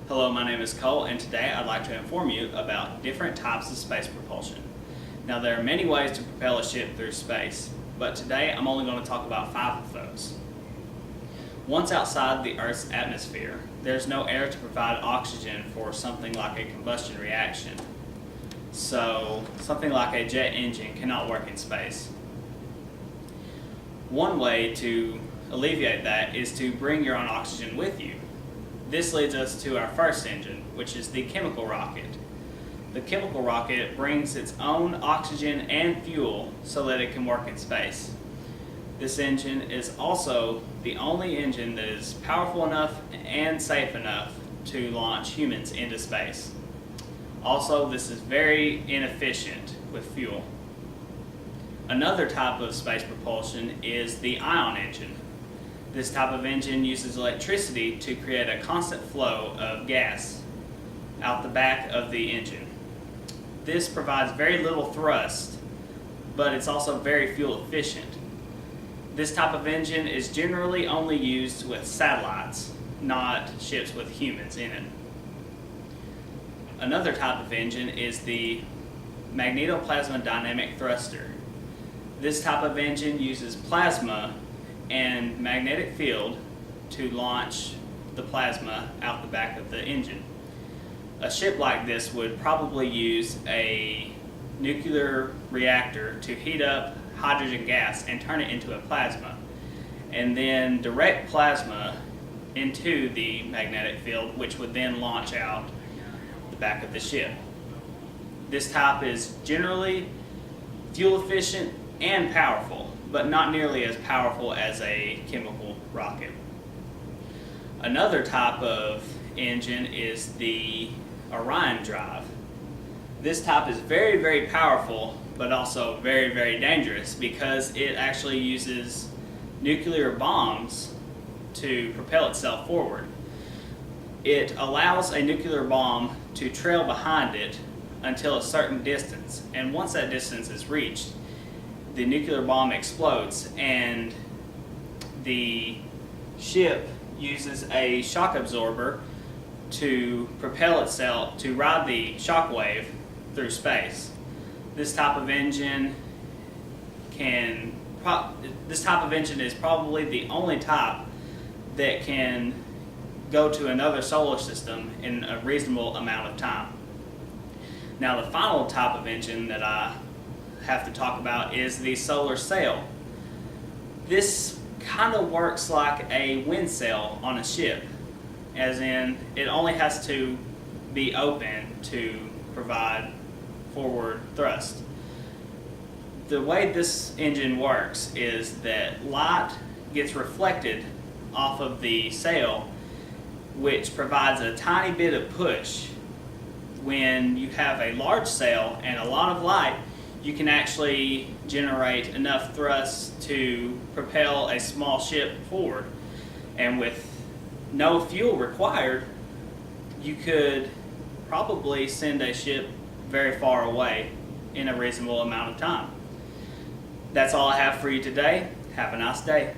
Hello, my name is Cole, and today I'd like to inform you about different types of space propulsion. Now, there are many ways to propel a ship through space, but today I'm only going to talk about 5 of those. Once outside the Earth's atmosphere, there's no air to provide oxygen for something like a combustion reaction. So, something like a jet engine cannot work in space. One way to alleviate that is to bring your own oxygen with you. This leads us to our first engine, which is the chemical rocket. The chemical rocket brings its own oxygen and fuel so that it can work in space. This engine is also the only engine that is powerful enough and safe enough to launch humans into space. Also, this is very inefficient with fuel. Another type of space propulsion is the ion engine. This type of engine uses electricity to create a constant flow of gas out the back of the engine. This provides very little thrust, but it's also very fuel efficient. This type of engine is generally only used with satellites, not ships with humans in it. Another type of engine is the magnetoplasma dynamic thruster. This type of engine uses plasma and magnetic field to launch the plasma out the back of the engine. A ship like this would probably use a nuclear reactor to heat up hydrogen gas and turn it into a plasma, and then direct plasma into the magnetic field, which would then launch out the back of the ship. This type is generally fuel efficient and powerful, but not nearly as powerful as a chemical rocket. Another type of engine is the Orion drive. This type is very, very powerful, but also very, very dangerous because it actually uses nuclear bombs to propel itself forward. It allows a nuclear bomb to trail behind it until a certain distance, and once that distance is reached, the nuclear bomb explodes, and the ship uses a shock absorber to propel itself, to ride the shock wave through space. This type of engine is probably the only type that can go to another solar system in a reasonable amount of time. Now, the final type of engine that I have to talk about is the solar sail. This kind of works like a wind sail on a ship, as in it only has to be open to provide forward thrust. The way this engine works is that light gets reflected off of the sail, which provides a tiny bit of push. When you have a large sail and a lot of light, you can actually generate enough thrust to propel a small ship forward. And with no fuel required, you could probably send a ship very far away in a reasonable amount of time. That's all I have for you today. Have a nice day.